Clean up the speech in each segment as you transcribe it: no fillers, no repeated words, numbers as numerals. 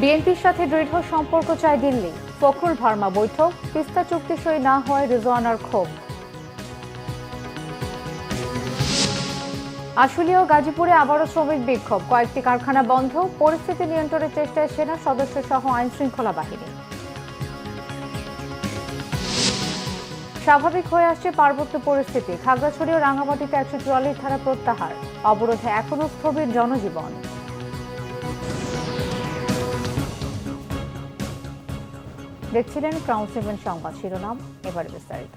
বিএনপির সাথে দৃঢ় সম্পর্ক চায় দিল্লি। ফখরুল ভার্মা বৈঠক, তিস্তা চুক্তি সই না হয় রিজওয়ানার ক্ষোভ। আশুলিয়া ও গাজীপুরে আবারও শ্রমিক বিক্ষোভ, কয়েকটি কারখানা বন্ধ। পরিস্থিতি নিয়ন্ত্রণের চেষ্টায় সেনা সদস্য সহ আইন শৃঙ্খলা বাহিনী। স্বাভাবিক হয়ে আসছে পার্বত্য পরিস্থিতি, খাগড়াছড়ি ও রাঙামাটিতে 144 ধারা প্রত্যাহার। অবরোধে এখনও স্থবির জনজীবন। দেখছিলেন ক্রাউন 7 সংবাদ শিরোনাম, এবারে বিস্তারিত।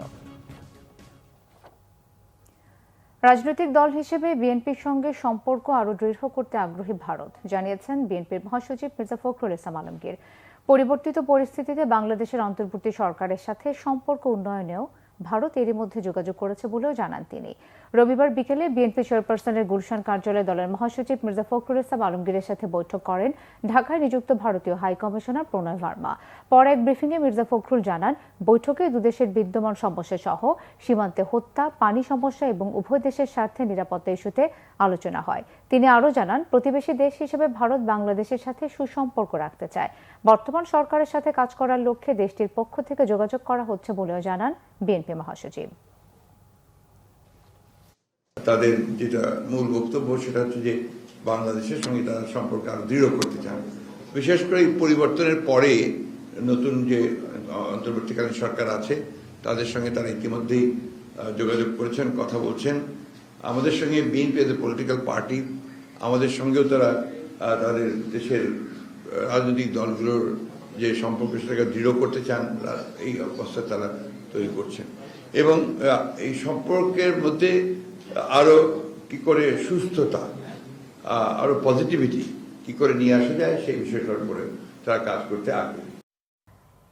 রাজনৈতিক দল হিসেবে বিএনপির সঙ্গে সম্পর্ক আরও দৃঢ় করতে আগ্রহী ভারত, জানিয়েছেন বিএনপির মহাসচিব মির্জা ফখরুল ইসলাম আলমগীর। পরিবর্তিত পরিস্থিতিতে বাংলাদেশের অন্তর্বর্তী সরকারের সাথে সম্পর্ক উন্নয়নেও ভারত এরই মধ্যে যোগাযোগ করেছে বলেও জানান তিনি। রবিবার বিকেলে বিএনপি চেয়ারপারসনের গুলশান কার্যালয়ে দলের মহাসচিব মির্জা ফখরুল ইসলাম আলমগীরের সাথে বৈঠক করেন ঢাকায় নিযুক্ত ভারতীয় হাই কমিশনার প্রণয় ভার্মা। পরে এক ব্রিফিংয়ে মির্জা ফখরুল জানান, বৈঠকে দুদেশের বিদ্যমান সমস্যা সহ সীমান্তে হত্যা, পানি সমস্যা এবং উভয় দেশের স্বার্থে নিরাপত্তা ইস্যুতে আলোচনা হয়। তিনি আরও জানান, প্রতিবেশী দেশ হিসেবে ভারত বাংলাদেশের সাথে সুসম্পর্ক রাখতে চায়। বর্তমান সরকারের সাথে কাজ করার লক্ষ্যে দেশটির পক্ষ থেকে যোগাযোগ করা হচ্ছে বলেও জানান বিএনপি মহাসচিব। তাদের যেটা মূল বক্তব্য সেটা হচ্ছে যে বাংলাদেশের সঙ্গে তারা সম্পর্ক আরো দৃঢ় করতে চান। বিশেষ করে এই পরিবর্তনের পরে নতুন যে অন্তর্বর্তীকালীন সরকার আছে তাদের সঙ্গে তারা ইতিমধ্যেই যোগাযোগ করেছেন, কথা বলছেন। আমাদের সঙ্গে BNP as a political party, আমাদের সঙ্গেও তারা তাদের দেশের রাজনৈতিক দলগুলোর যে সম্পর্ক সেটাকে দৃঢ় করতে চান, এই অবস্থা তারা তৈরি করছেন। এবং এই সম্পর্কের মধ্যে আরো কি করে সুস্থতা, আরো পজিটিভিটি কি করে নিয়ে আসা যায় সেই বিষয়টার উপরে তারা কাজ করতে আগ্রহী।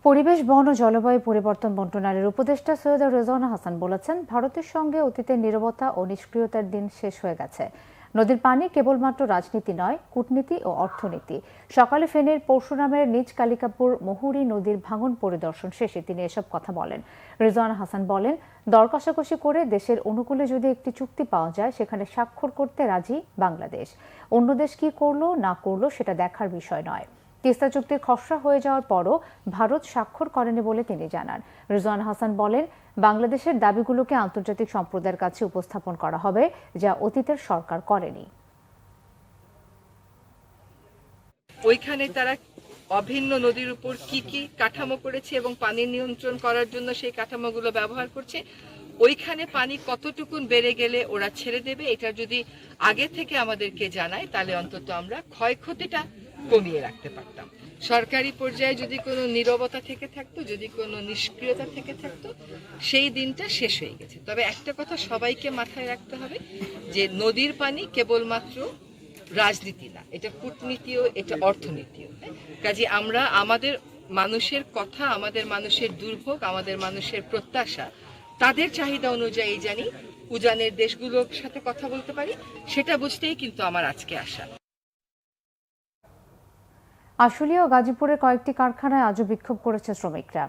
পরিবেশ, বন ও জলবায়ু পরিবর্তন মন্ত্রণালয়ের উপদেষ্টা সৈয়দ রেজওয়ানা হাসান বলেছেন, ভারতের সঙ্গে অতীতের নীরবতা ও নিষ্ক্রিয়তার দিন শেষ হয়ে গেছে। নদীর পানি কেবলমাত্র রাজনীতি নয়, কূটনীতি ও অর্থনীতি। সকালে ফেনীর পরশুরামের নিজ কালিকাপুর মহুরী নদীর ভাঙন পরিদর্শন শেষে তিনি এসব কথা বলেন। রেজওয়ানা হাসান বলেন, দর কষাকষি করে দেশের অনুকূলে যদি একটি চুক্তি পাওয়া যায়, সেখানে স্বাক্ষর করতে রাজি বাংলাদেশ। অন্য দেশ কি করলো না করলো সেটা দেখার বিষয় নয়। তিস্তা চুক্তির খসড়া হয়ে যাওয়ার পরও ভারত স্বাক্ষর করেনি বলে তিনি জানান। রেজওয়ানা হাসান বলেন, বাংলাদেশের দাবিগুলোকে আন্তর্জাতিক সম্প্রদায়ের কাছে উপস্থাপন করা হবে, যা অতীতের সরকার করেনি। ওইখানে তারা অভিন্ন নদীর উপর কি কি কাঠামো করেছে এবং পানি নিয়ন্ত্রণ করার জন্য সেই কাঠামোগুলো ব্যবহার করছে। ওইখানে পানি কতটুকুন বেড়ে গেলে ওরা ছেড়ে দেবে, এটা যদি আগে থেকে আমাদেরকে জানায় তাহলে অন্তত আমরা ক্ষয়ক্ষতিটা কমিয়ে রাখতে পারতাম। সরকারি পর্যায়ে যদি কোনো নীরবতা থেকে থাকতো, যদি কোনো নিষ্ক্রিয়তা থেকে থাকতো, সেই দিনটা শেষ হয়ে গেছে। তবে একটা কথা সবাইকে মাথায় রাখতে হবে যে নদীর পানি কেবলমাত্র রাজনীতি না, এটা কূটনীতিও, এটা অর্থনীতিও। কাজে আমরা আমাদের মানুষের কথা, আমাদের মানুষের দুর্ভোগ, আমাদের মানুষের প্রত্যাশা, তাদের চাহিদা অনুযায়ী জানি উজানের দেশগুলোর সাথে কথা বলতে পারি, সেটা বুঝতেই কিন্তু আমার আজকে আসা। আশুলিয়া ও গাজীপুরের কয়েকটি কারখানায় আজও বিক্ষোভ করেছে শ্রমিকরা।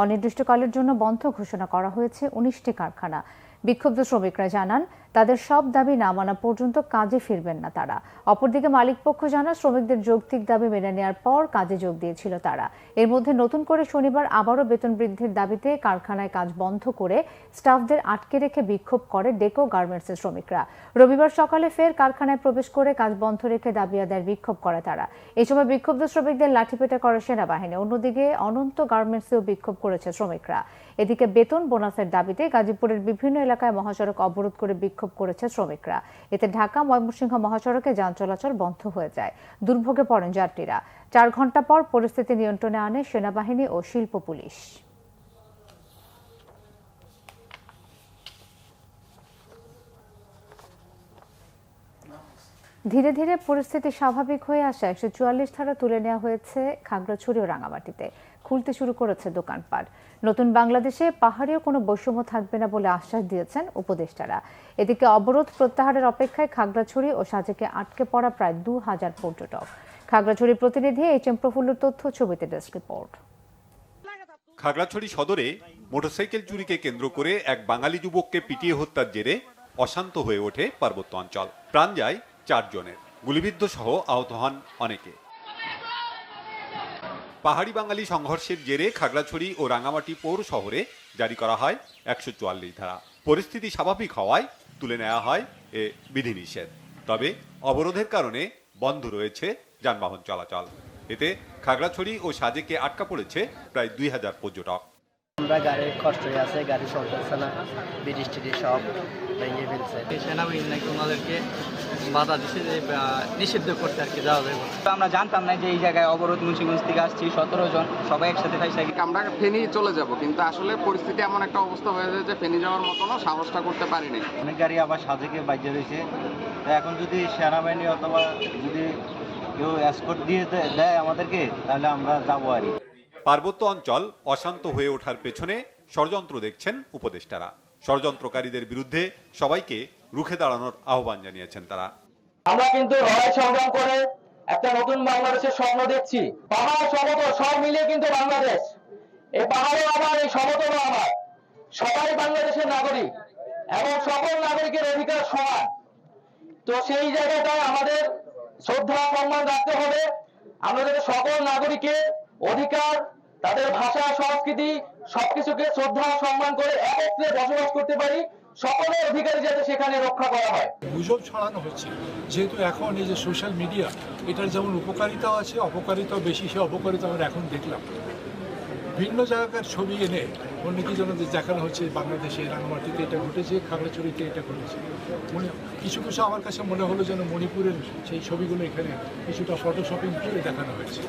অনির্দিষ্টকালের জন্য বন্ধ ঘোষণা করা হয়েছে 19টি কারখানা। বিক্ষুব্ধ শ্রমিকরা জানান, তাদের সব দাবি না মানা পর্যন্ত কাজে ফিরবেন না তারা। অপরদিকে মালিকপক্ষ জানায়, শ্রমিকদের যৌক্তিক দাবি মেনে নেওয়ার পর কাজে যোগ দিয়েছিল তারা। এর মধ্যে নতুন করে শনিবার আবারও বেতন বৃদ্ধির দাবিতে কারখানায় কাজ বন্ধ করে স্টাফদের আটকে রেখে বিক্ষোভ করে ডেকো গার্মেন্টসের শ্রমিকরা। রবিবার সকালে ফের কারখানায় প্রবেশ করে কাজ বন্ধ রেখে দাবি আদায়ের বিক্ষোভ করে তারা। এই সময় বিক্ষুব্ধ শ্রমিকদের লাঠিপেটা করে সেনাবাহিনী। অন্যদিকে অনন্ত গার্মেন্টসেও বিক্ষোভ করেছে শ্রমিকরা। এদিকে বেতন বোনাসের দাবিতে গাজীপুরের বিভিন্ন এলাকায় মহাসড়ক অবরোধ করে বিক্ষোভ করেছে শ্রমিকরা। এতে ঢাকা ময়মনসিংহ মহাসড়কে যান চলাচল বন্ধ হয়ে যায়। দুর্ভোগে পড়েন যাত্রীরা। 4 ঘণ্টা পর পরিস্থিতি নিয়ন্ত্রণে আনে সেনাবাহিনী ও শিল্প পুলিশ। ধীরে ধীরে পরিস্থিতি স্বাভাবিক হয়ে আসা 144 ধারা তুলে নেওয়া হয়েছে খাগড়াছড়ি ও রাঙামাটিতে। খুলতে শুরু করেছে দোকানপাট। নতুন বাংলাদেশে পাহাড়েও কোনো বৈষম্য থাকবে না বলে আশ্বাস দিয়েছেন উপদেষ্টারা। এদিকে অবরোধ প্রত্যাহারের অপেক্ষায় খাগড়াছড়ি ও সাজেকে আটকে পড়া প্রায় 2000 পর্যটক। খাগড়াছড়ির প্রতিনিধি এইচ.এম. প্রফুল্লর তথ্য, ছবিতে ডেস্ক রিপোর্ট। খাগড়াছড়ি সদরে মোটরসাইকেল চুরিকে কেন্দ্র করে এক বাঙালি যুবককে পিটিয়ে হত্যার জেরে অশান্ত হয়ে ওঠে পার্বত্য অঞ্চল। প্রাণ যায় 4 জনের, গুলিবিদ্ধ সহ আহত হন অনেকে। পাহাড়ি বাঙালি সংঘর্ষের জেরে খাগড়াছড়ি ও রাঙামাটি পৌর শহরে জারি করা হয় 144 ধারা। পরিস্থিতি স্বাভাবিক হওয়ায় তুলে নেওয়া হয় এ বিধিনিষেধ। তবে অবরোধের কারণে বন্ধ রয়েছে যানবাহন চলাচল। এতে খাগড়াছড়ি ও সাজেকে আটকা পড়েছে প্রায় 2000 পর্যটক। আমরা গাড়ির কষ্ট হয়ে আছে, গাড়ি চলতেছে না, ব্রিজ টিডি সব ভেঙে ফেলছে। সেনাবাহিনী নাকি ওনাদেরকে বাধা দিচ্ছে যে নিষিদ্ধ করতে আর কি যাওয়া যাবে। আমরা জানতাম না যে এই জায়গায় অবরোধ, মুন্সিগঞ্জ থেকে আসছি 17 জন সবাই একসাথে থাকছি। আমরা ফেনী চলে যাব, কিন্তু আসলে পরিস্থিতি এমন একটা অবস্থা হয়ে যায় যে ফেনী যাওয়ার মতনও সাহসটা করতে পারিনি। অনেক গাড়ি আবার সাজেকে বাইরে রয়েছে। এখন যদি সেনাবাহিনী অথবা যদি কেউ এসকর্ট দিয়ে দেয় আমাদেরকে, তাহলে আমরা যাবো আর কি। পার্বত্য অঞ্চল অশান্ত হয়ে ওঠার পেছনে ষড়যন্ত্র দেখছেন উপদেষ্টারা। ষড়যন্ত্রকারীদের বিরুদ্ধে সবাইকে রুখে দাঁড়ানোর আহ্বান জানিয়েছেন তারা। আমরা কিন্তু লড়াই সংগ্রাম করে একটা নতুন বাংলাদেশের স্বপ্ন দেখছি। পাহাড় সমতল সব মিলিয়ে কিন্তু বাংলাদেশ। এই পাহাড়ও আমার, এই সমতলও আমার। সবাই বাংলাদেশের নাগরিক এবং সকল নাগরিকের অধিকার সমান। তো সেই জায়গাটায় আমাদের শ্রদ্ধা সম্মান রাখতে হবে। আমাদের সকল নাগরিকের অধিকার, তাদের ভাষা, সংস্কৃতি সবকিছুকে শ্রদ্ধা সম্মান করে একত্রে বসবাস করতে পারি। সকলের অধিকার যাতে সেখানে রক্ষা করা হয়। গুজব ছড়ানো হচ্ছে, যেহেতু এখন এই যে সোশ্যাল মিডিয়া, এটার যেমন উপকারিতাও আছে, অপকারিতাও বেশি। সে অপকারিতা আমরা এখন দেখলাম। ভিন্ন জায়গার ছবি এনে অনেকে যেন দেখানো হচ্ছে বাংলাদেশে রাঙামাটিতে এটা ঘটেছে, খাগড়াছড়িতে এটা ঘটেছে। কিছু কিছু আমার কাছে মনে হলো যেন মণিপুরের সেই ছবিগুলো এখানে কিছুটা ফটোশপিং করে দেখানো হয়েছে।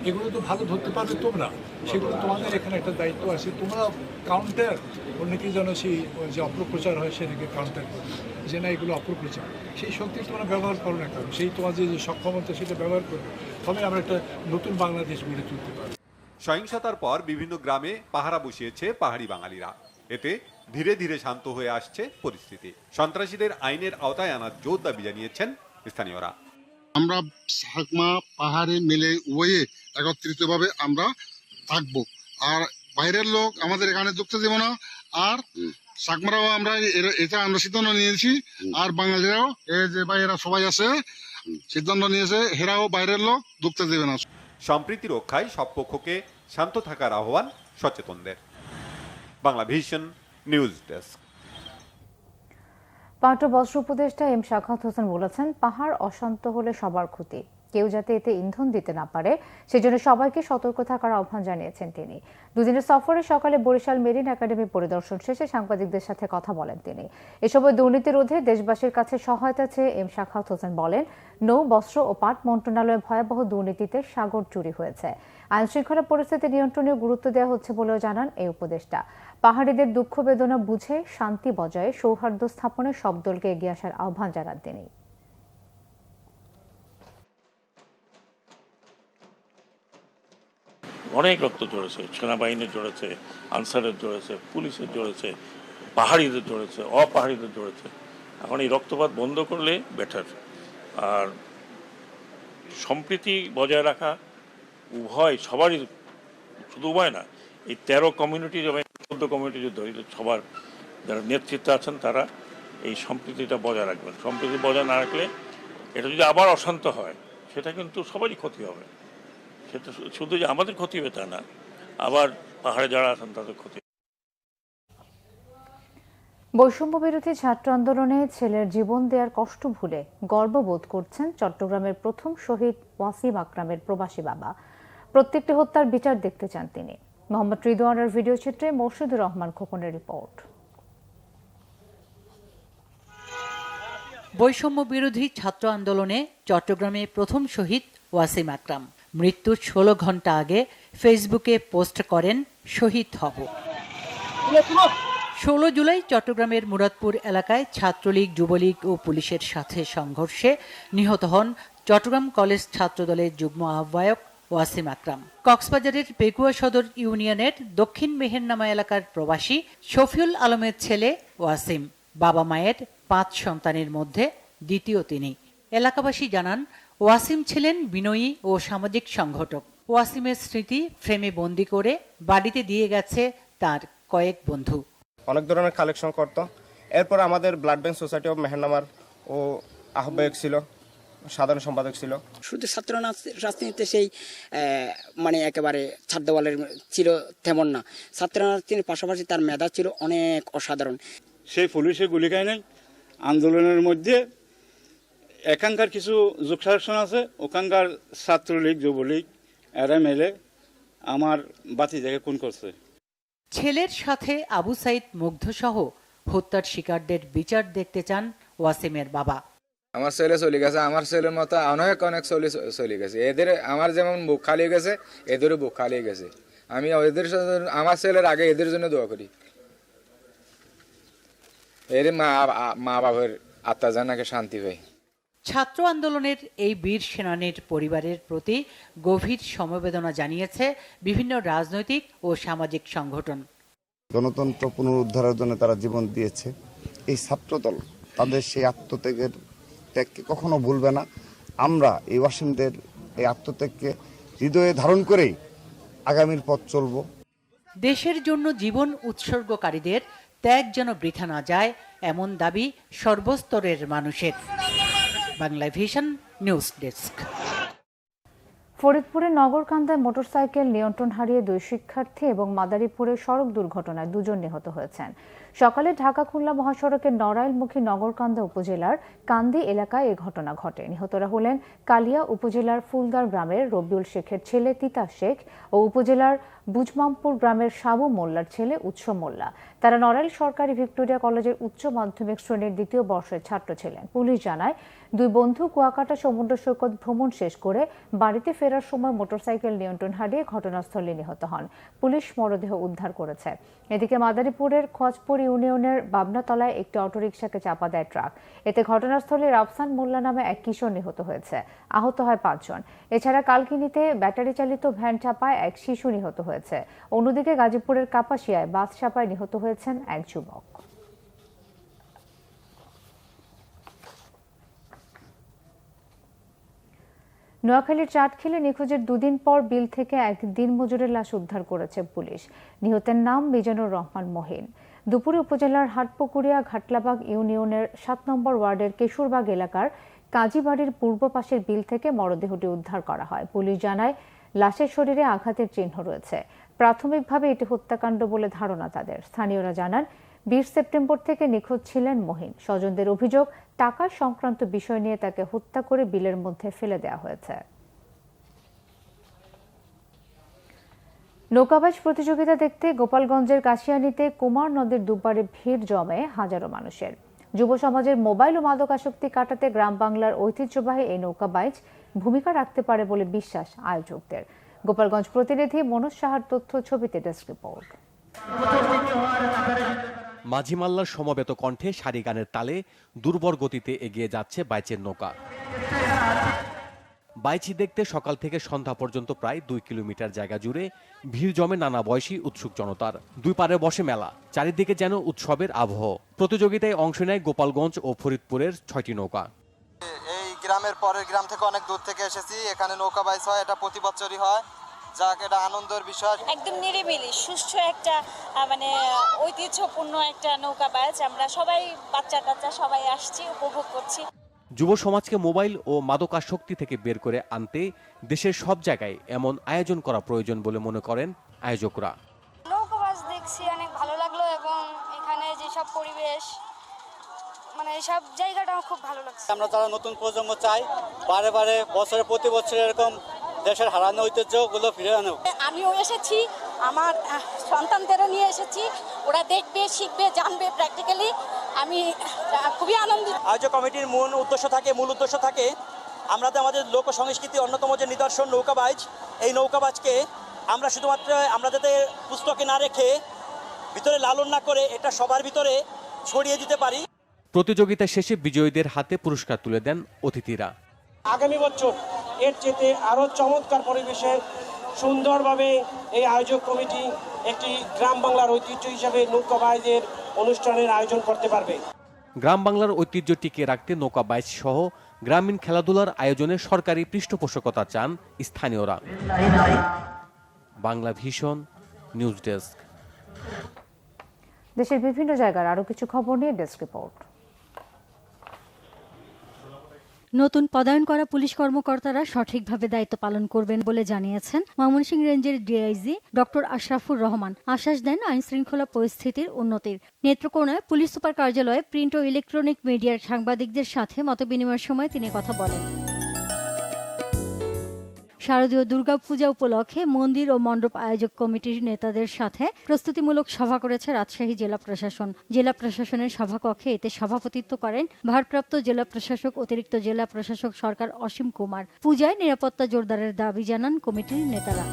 এগুলো তো ভালো ধরতে পারবে তোমরা, সেগুলো তোমাদের এখানে একটা দায়িত্ব আছে। তোমরা কাউন্টার, অনেকে যেন সেই যে অপপ্রচার হয় সেটাকে কাউন্টার করে, যে না এগুলো অপপ্রচার, সেই শক্তি তোমরা ব্যবহার করো না। কারণ সেই তোমার যে সক্ষমতা সেটা ব্যবহার করবে, তবে আমরা একটা নতুন বাংলাদেশ গড়ে তুলতে পারবো। সহিংসতার পর বিভিন্ন গ্রামে পাহারা বসিয়েছে পাহাড়ি বাঙালিরা। এতে ধীরে ধীরে শান্ত হয়ে আসছে পরিস্থিতি। সন্ত্রাসীদের আইনের আওতায় আনার জোর দাবি জানিয়েছেন স্থানীয়রা। আমরা সাকমা পাহাড়ে মিলে উভয়ে একত্রিতভাবে আমরা থাকবো, আর বাইরের লোক আমাদের এখানে ঢুকতে দেব না। আর সাকমারাও আমরা এটা আমরা সিদ্ধান্ত নিয়েছি, আর বাঙালিরাও এই যে বাইরেরা সবাই আছে সিদ্ধান্ত নিয়েছে, হেরাও বাইরের লোক ঢুকতে দেবে না। সম্প্রীতি রক্ষায় সব পক্ষকে শান্ত থাকার আহ্বান সচেতনদের। Bangla vision news desk. পাট ও বস্ত্র উপদেষ্টা এম শাখাওয়াত হোসেন বলেছেন, পাহাড় অশান্ত হলে সবার ক্ষতি। কেউ যাতে এতে ইন্ধন দিতে না পারে সেজন্য সবাইকে সতর্ক থাকার আহ্বান জানিয়েছেন তিনি। দুদিনের সফরে সকালে বরিশাল মেরিন একাডেমি পরিদর্শন শেষে সাংবাদিকদের সাথে কথা বলেন তিনি। এ সময় দুর্নীতি রোধে দেশবাসীর কাছে সহায়তা চেয়ে এম শাখাওয়াত হোসেন বলেন, নৌ, বস্ত্র ও পাট মন্ত্রণালয়ে ভয়াবহ দুর্নীতিতে সাগর চুরি হয়েছে। আইন শৃঙ্খলা পরিস্থিতি নিয়ন্ত্রণেও গুরুত্ব দেওয়া হচ্ছে বলেও জানান এই উপদেষ্টা। পাহাড়িদের দুঃখ বেদনা বুঝে শান্তি বজায়ে সৌহার্দ্য স্থাপনে সব দলকে এগিয়ে আসার আহ্বান জানান তিনি। অনেক রক্ত জড়েছে, সেনাবাহিনীর জড়েছে, আনসারের জড়েছে, পুলিশের জড়েছে, পাহাড়িদের জড়েছে, অপাহাড়িদের জড়েছে। এখন এই রক্তপাত বন্ধ করলে বেটার। আর সম্প্রীতি বজায় রাখা উভয় সবারই, শুধু উভয় না, এই 13 কমিউনিটি এবং 14 কমিউনিটি যদি ধরি, সবার যারা নেতৃত্বে আছেন তারা এই সম্প্রীতিটা বজায় রাখবেন। সম্প্রীতি বজায় না রাখলে এটা যদি আবার অশান্ত হয়, সেটা কিন্তু সবারই ক্ষতি হবে। সেটা শুধু যে আমাদের ক্ষতি হবে তা না, আবার পাহাড়ে যারা আছেন তাদের ক্ষতি। বৈষম্য বিরোধী ছাত্র আন্দোলনে ছেলের জীবন দেওয়ার কষ্ট ভুলে গর্ববোধ করছেন চট্টগ্রামের প্রথম শহীদ ওয়াসিম আকরামের প্রবাসী বাবা। প্রত্যেকটি হত্যার বিচার দেখতে চান তিনি। মোহাম্মদ রিদওয়ানের ভিডিও চিত্রে মোর্শেদুর রহমান খোকনের রিপোর্ট। বৈষম্য বিরোধী ছাত্র আন্দোলনে চট্টগ্রামে প্রথম শহীদ ওয়াসিম আকরাম। মৃত্যুর 16 ঘন্টা আগে ফেসবুকে পোস্ট করেন, শহীদ হব। 16 জুলাই চট্টগ্রামের মুরাদপুর এলাকায় ছাত্রলীগ, যুবলীগ ও পুলিশের সাথে সংঘর্ষে নিহত হন চট্টগ্রাম কলেজ ছাত্রদলের যুগ্ম আহ্বায়ক ওয়াসিম আকরাম। কক্সবাজারের পেকুয়া সদর ইউনিয়নের দক্ষিণ মেহেরনামা এলাকার প্রবাসী শফিউল আলমের ছেলে ওয়াসিম। বাবা মায়ের 5 সন্তানের মধ্যে দ্বিতীয় তিনি। এলাকাবাসী জানান, ওয়াসিম ছিলেন বিনয়ী ও সামাজিক সংগঠক। ওয়াসিমের স্মৃতি ফ্রেমে বন্দি করে বাড়িতে দিয়ে গেছে তার কয়েক বন্ধু। অনেক ধরনের কালেকশন করত। এরপর আমাদের ব্লাড ব্যাংক সোসাইটি অফ মেহেরনামার ও আহ্বায়ক ছিল। সাধারণ সম্পাদক ছিল। শুধু ছাত্র রাজনীতিতে সেই মানে একেবারে ছাদ দেওয়ালের ছিল তেমন না, ছাত্র রাজনীতির পাশাপাশি তার মেধা ছিল অনেক অসাধারণ। সেই পুলিশের গুলিকাহিনী আন্দোলনের মধ্যে এখানকার কিছু যোগসাজশন আছে, ওখানকার ছাত্রলীগ যুবলীগ এরা মেলে আমার বাতিজাকে খুন করছে। ছেলের সাথে আবু সাইদ মুগ্ধ সহ হত্যার শিকারদের বিচার দেখতে চান ওয়াসিমের বাবা। আমার ছেলে চলে গেছে, আমার ছেলের মতো অনেক চলে গেছে। এদের আমার যেমন বুক খালি গেছে, এদেরও বুক খালি গেছে। আমি এদের আমার ছেলের আগে এদের জন্য দোয়া করি, এর মা বাবার আত্মা জানাকে শান্তি পায়। ছাত্র আন্দোলনের এই বীর সেনানীর পরিবারের প্রতি গভীর সমবেদনা জানিয়েছে বিভিন্ন রাজনৈতিক ও সামাজিক সংগঠন। গণতন্ত্র পুনরুদ্ধারের জন্য তারা জীবন দিয়েছে। এই ছাত্রদল তাদের সেই ত্যাগকে কখনো ভুলবে না। আমরা এই ওয়াসিমদের এই আত্মত্যাগকে হৃদয়ে ধারণ করেই আগামীর পথ চলব। দেশের জন্য জীবন উৎসর্গকারীদের ত্যাগ যেন বৃথা না যায়, এমন দাবি সর্বস্তরের মানুষের। Bangla vision news desk. ফরিদপুরের নগরকান্দায় মোটরসাইকেল নিয়ন্ত্রণ হারিয়ে 2 শিক্ষার্থী এবং মাদারীপুরে সড়ক দুর্ঘটনায় 2 জন নিহত হয়েছেন। সকালে ঢাকা খুলনা মহাসড়কের নড়াইলমুখী নগরকান্দা উপজেলার কান্দি এলাকায় এ ঘটনা ঘটে। নিহতরা হলেন কালিয়া উপজেলার ফুলদার গ্রামের রবিউল শেখের ছেলে তিতাস শেখ ও উপজেলার বুজমামপুর গ্রামের সাবু মোল্লার ছেলে উৎস মোল্লা। তারা নড়াইল সরকারি ভিক্টোরিয়া কলেজের উচ্চ মাধ্যমিক শ্রেণীর 2য় বর্ষের ছাত্র ছিলেন। পুলিশ জানায় 2 বন্ধু কুয়াকাটা সমুদ্র সৈকত ভ্রমণ শেষ করে বাড়িতে ফেরার সময় মোটরসাইকেল নিয়ন্ত্রণ হারিয়ে ঘটনাস্থলে নিহত হন। পুলিশ মরদেহ উদ্ধার করেছে। এদিকে মাদারীপুরের খোঁজপুর ইউনিয়নের বাবনাতলায় একটি অটোরিকশাকে চাপা দেয় ট্রাক। এতে ঘটনাস্থলে রাফসান মোল্লা নামে এক কিশোর নিহত হয়েছে, আহত হয় 5 জন। এছাড়া কালকিনিতে ব্যাটারি চালিত ভ্যান চাপায় এক শিশু নিহত হয়েছে। অন্যদিকে গাজীপুরের কাপাসিয়ায় বাস চাপায় নিহত হয়েছেন এক যুবক। নোয়াখালীর চাটখিলে নিখোঁজের 2 দিন পর বিল থেকে এক দিনমজুরের লাশ উদ্ধার করেছে পুলিশ। নিহতের নাম মিজানুর রহমান মহিন। দুপুরে উপজেলার হাটপুকুরিয়া ঘাটলাবাগ ইউনিয়নের 7 নম্বর ওয়ার্ডের কেশুরবাগ এলাকার কাজীবাড়ির পূর্ব পাশের বিল থেকে মরদেহটি উদ্ধার করা হয়। পুলিশ জানায় লাশের শরীরে আঘাতের চিহ্ন রয়েছে। প্রাথমিকভাবে এটি হত্যাকাণ্ড বলে ধারণা তাদের। স্থানীয়রা জানান 20 সেপ্টেম্বর থেকে নিখোঁজ ছিলেন মহিন। স্বজনদের অভিযোগ, টাকা সংক্রান্ত বিষয় নিয়ে তাকে হত্যা করে বিলের মধ্যে ফেলে দেওয়া হয়েছে। নৌকাবাজ প্রতিযোগিতা দেখতে গোপালগঞ্জের কাশিয়ানীতে কুমার নদীর দুপারে ভিড় জমে হাজারো মানুষের। যুব সমাজের মোবাইল ও মাদকাসক্তি কাটাতে গ্রাম বাংলার ঐতিহ্যবাহী এই নৌকাবাজ ভূমিকা রাখতে পারে বলে বিশ্বাস আয়োজকদের। গোপালগঞ্জ প্রতিনিধি মনোজ সাহার তথ্য, ছবিতে ডেস্ক রিপোর্ট। মাঝি মাল্লার সমবেত কণ্ঠে সারি গানের তালে দুর্বল গতিতে এগিয়ে যাচ্ছে বাইচের নৌকা। বাইচি দেখতে সকাল থেকে সন্ধ্যা পর্যন্ত প্রায় 2 কিলোমিটার জায়গা জুড়ে ভিড় জমে নানা বয়সী উৎসুক জনতার। 2 পারে বসে মেলা, চারিদিকে যেন উৎসবের আবহ। প্রতিযোগিতায় অংশ নেয় গোপালগঞ্জ ও ফরিদপুরের 6টি নৌকা। এই গ্রামের পরের গ্রাম থেকে অনেক দূর থেকে এসেছি, এখানে নৌকা বাইচ হয়, এটা প্রতি বছরই হয়, যাক এটা আনন্দের বিষয়। একদম নিরিবিলি সুষ্ঠু একটা মানে ঐতিহ্যপূর্ণ একটা নৌকা বাইচ। আমরা সবাই বাচ্চা টাচ্চা সবাই আসছি, উপভোগ করছি। যুব সমাজকে মোবাইল ও মাদকাসক্তি থেকে বের করে আনতে দেশের সব জায়গায় এমন আয়োজন করা প্রয়োজন বলে মনে করেন আয়োজকরা। নৌকাবাজ দেখছি, অনেক ভালো লাগলো এবং এখানে যেসব পরিবেশ মানে এইসব জায়গাটা খুব ভালো লাগছে। আমরা যারা নতুন প্রজন্ম চাই বারে বারে বছরে প্রতি বছর এরকম দেশের হারানো ঐতিহ্যগুলো ফিরে আনো। আমিও এসেছি, আমার সন্তানদেরও নিয়ে এসেছি, ওরা দেখবে, শিখবে, জানবে প্র্যাকটিক্যালি। আমি খুবই আনন্দিত। আয়োজক কমিটির মূল উদ্দেশ্য থাকে আমাদের লোক সংস্কৃতি অন্যতম যে নিদর্শন নৌকাবাজ, এই নৌকাবাজকে আমরা শুধুমাত্র আমরা যাতে পুস্তকে না রেখে ভিতরে লালন না করে এটা সবার ভিতরে ছড়িয়ে দিতে পারি। প্রতিযোগিতা শেষে বিজয়ীদের হাতে পুরস্কার তুলে দেন অতিথিরা। আগামী বছর এর চেয়ে আরো চমৎকার পরিবেশে সুন্দরভাবে এই আয়োজক কমিটি একটি গ্রাম বাংলার ঐতিহ্য হিসাবে নৌকাবাজের অনুষ্ঠানের আয়োজন করতে পারবে। গ্রাম বাংলার ঐতিহ্য টিকিয়ে রাখতে নৌকা বাইচ সহ গ্রামীণ খেলাধুলার আয়োজনে সরকারি পৃষ্ঠপোষকতা চান স্থানীয়রা। Bangla vision news desk. দেশের বিভিন্ন জায়গার আরো কিছু খবর নিয়ে ডেস্ক রিপোর্ট। নতুন পদায়ন করা পুলিশ কর্মকর্তারা সঠিকভাবে দায়িত্ব পালন করবেন বলে জানিয়েছেন ময়মনসিংহ রেঞ্জের ডিআইজি ডক্টর আশরাফুর রহমান। আশ্বাস দেন আইন শৃঙ্খলা পরিস্থিতির উন্নতির। নেত্রকোনায় পুলিশ সুপার কার্যালয়ে প্রিন্ট ও ইলেকট্রনিক মিডিয়ার সাংবাদিকদের সাথে মতবিনিময়ের সময় তিনি কথা বলেন। শারদীয় দুর্গাপূজা উপলক্ষে মন্দির ও মণ্ডপ আয়োজক কমিটির নেতাদের সাথে প্রস্তুতিমূলক সভা করেছে রাজশাহী জেলা প্রশাসন। জেলা প্রশাসনের সভাকক্ষে এতে সভাপতিত্ব করেন ভারপ্রাপ্ত জেলা প্রশাসক অতিরিক্ত জেলা প্রশাসক সরকার অসীম কুমার। পূজায় নিরাপত্তা জোরদারের দাবি জানান কমিটির নেতারা।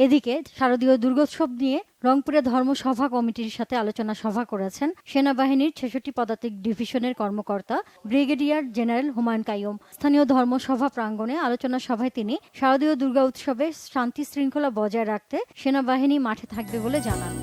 এদিকে শারদীয় দুর্গোৎসব নিয়ে রংপুরে ধর্মসভা কমিটির সাথে আলোচনা সভা করেছেন সেনাবাহিনীর ৬৬ পদাতিক ডিভিশনের কর্মকর্তা ব্রিগেডিয়ার জেনারেল হুমায়ুন কাইয়ুম। স্থানীয় ধর্মসভা প্রাঙ্গণে আলোচনা সভায় তিনি শারদীয় দুর্গা উৎসবে শান্তি শৃঙ্খলা বজায় রাখতে সেনাবাহিনী মাঠে থাকবে বলে জানান।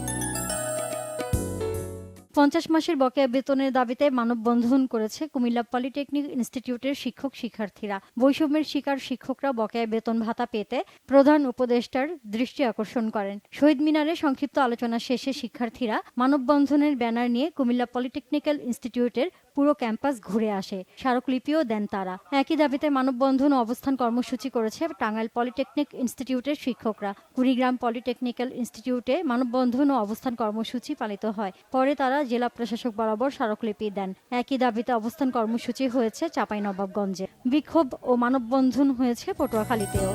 ৫০ মাসের বকেয়া বেতনের দাবিতে মানববন্ধন করেছে কুমিল্লা পলিটেকনিক ইনস্টিটিউটের শিক্ষক শিক্ষার্থীরা। বৈষম্যের শিকার শিক্ষকরা বকেয়া বেতন ভাতা পেতে প্রধান উপদেষ্টার দৃষ্টি আকর্ষণ করেন। শহীদ মিনারে সংক্ষিপ্ত আলোচনা শেষে শিক্ষার্থীরা মানববন্ধনের ব্যানার নিয়ে কুমিল্লা পলিটেকনিক্যাল ইনস্টিটিউটের পুরো ক্যাম্পাস ঘুরে আসে। স্মারকলিপিও দেন তারা। একই দাবিতে মানববন্ধন ও অবস্থান কর্মসূচি করেছে টাঙ্গাইল পলিটেকনিক ইনস্টিটিউটের শিক্ষকরা। কুড়িগ্রাম পলিটেকনিক্যাল ইনস্টিটিউটে মানববন্ধন ও অবস্থান কর্মসূচি পালিত হয়। পরে তারা জেলা প্রশাসক বরাবর স্মারকলিপি দেন। একই দাবিতে অবস্থান কর্মসূচি হয়েছে চাঁপাইনবাবগঞ্জে। বিক্ষোভ ও মানববন্ধন হয়েছে পটুয়াখালীতেও।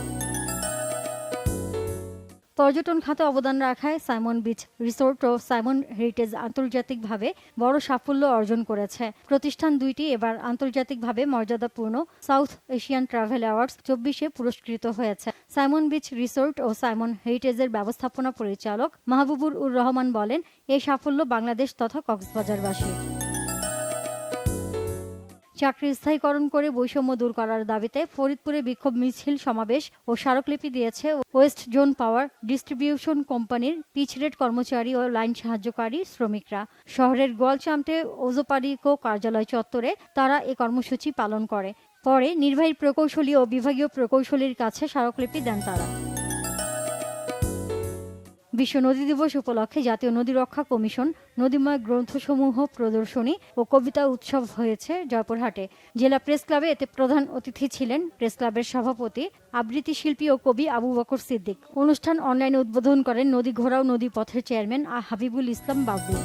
পর্যটন খাতে অবদান রাখায় সাইমন বিচ রিসোর্ট ও সাইমন হেরিটেজ আন্তর্জাতিকভাবে বড় সাফল্য অর্জন করেছে। প্রতিষ্ঠান দুইটি এবার আন্তর্জাতিকভাবে মর্যাদাপূর্ণ সাউথ এশিয়ান ট্রাভেল অ্যাওয়ার্ডস ২৪-এ পুরস্কৃত হয়েছে। সাইমন বিচ রিসোর্ট ও সাইমন হেরিটেজের ব্যবস্থাপনা পরিচালক মাহবুবুর রহমান বলেন, এই সাফল্য বাংলাদেশ তথা কক্সবাজারবাসী। চাকরি স্থায়ীকরণ করে বৈষম্য দূর করার দাবিতে ফরিদপুরে বিক্ষোভ মিছিল সমাবেশ ও স্মারকলিপি দিয়েছে ওয়েস্ট জোন পাওয়ার ডিস্ট্রিবিউশন কোম্পানির পিচ রেট কর্মচারী ও লাইন সাহায্যকারী শ্রমিকরা। শহরের গোয়ালচামটে ওজোপারিকো কার্যালয় চত্বরে তারা এ কর্মসূচি পালন করে। পরে নির্বাহী প্রকৌশলী ও বিভাগীয় প্রকৌশলীর কাছে স্মারকলিপি দেন তারা। বিশ্ব নদী দিবস উপলক্ষে জাতীয় নদী রক্ষা কমিশন নদীময় গ্রন্থসমূহ প্রদর্শনী ও কবিতা উৎসব হয়েছে জয়পুরহাটে। জেলা প্রেস ক্লাবে এতে প্রধান অতিথি ছিলেন প্রেস ক্লাবের সভাপতি আবৃত্তি শিল্পী ও কবি আবু বকর সিদ্দিক। অনুষ্ঠান অনলাইনে উদ্বোধন করেন নদী ঘোড়াও নদী পথের চেয়ারম্যান হাবিবুল ইসলাম বাবলু।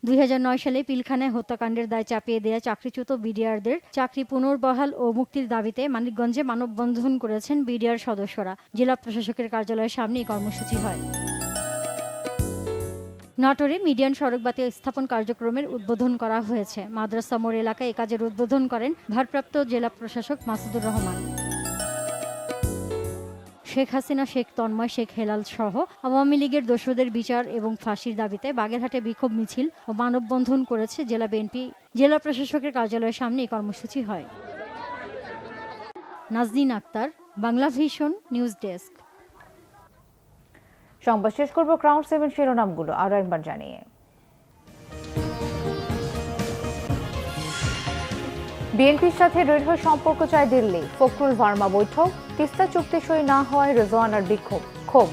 ২০০৯ সালে পিলখানায় হত্যাকাণ্ডের দায় চাপিয়ে দেয়া চাকরিচ্যুত বিডিআরদের চাকরি পুনর্বহাল ও মুক্তির দাবিতে মানিকগঞ্জে মানববন্ধন করেছেন বিডিআর সদস্যরা। জেলা প্রশাসকের কার্যালয়ের সামনে এই কর্মসূচি হয়। নাটোরে মিডিয়ান সড়কবাতি স্থাপন কার্যক্রমের উদ্বোধন করা হয়েছে। মাদ্রাসা মোড় এলাকায় এ কাজের উদ্বোধন করেন ভারপ্রাপ্ত জেলা প্রশাসক মাসুদুর রহমান। শেখ হাসিনা, শেখ তন্ময়, শেখ হেলাল সহ আওয়ামী লীগের দোষরদের বিচার এবং ফাঁসির দাবিতে বাগেরহাটে বিক্ষোভ মিছিল ও মানববন্ধন করেছে জেলা বিএনপি। জেলা প্রশাসকের কার্যালয়ের সামনে এই কর্মসূচি হয়। Nazneen Akter, Bangla vision news desk. সংবাদ শেষ করব ক্রাউন 7 শিরোনামগুলো আরো একবার জানিয়ে। বিএনপির সাথে দৃঢ় সম্পর্ক চায় দিল্লি। ফখরুল ভার্মা বৈঠক। তিস্তা চুক্তি সই না হওয়ায় রেজওয়ানার ক্ষোভ।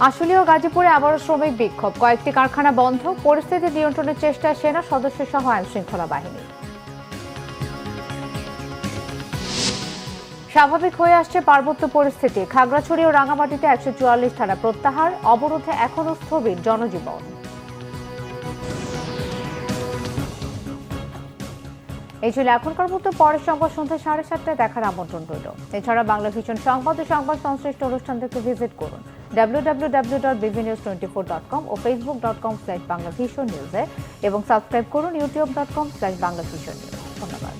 আশুলিয়া ও গাজীপুরে আবারও শ্রমিক বিক্ষোভ। কয়েকটি কারখানা বন্ধ। পরিস্থিতি নিয়ন্ত্রণের চেষ্টায় সেনা সদস্য সহ আইন শৃঙ্খলা বাহিনী। স্বাভাবিক হয়ে আসছে পার্বত্য পরিস্থিতি। খাগড়াছড়ি ও রাঙামাটিতে ১৪৪ ধারা প্রত্যাহার। অবরোধে এখনও স্থবির জনজীবন। এই ছিল এখনকার মতো। পরের সংবাদ সন্ধ্যা 7:30টায় দেখার আমন্ত্রণ রইল। এছাড়া বাংলা ভিশন সংবাদ ও সংবাদ সংশ্লিষ্ট অনুষ্ঠান দেখতে ভিজিট করুন www.bbnews24.com ও facebook.com/banglavisionnews এবং সাবস্ক্রাইব করুন youtube.com/banglavisionnews। ধন্যবাদ।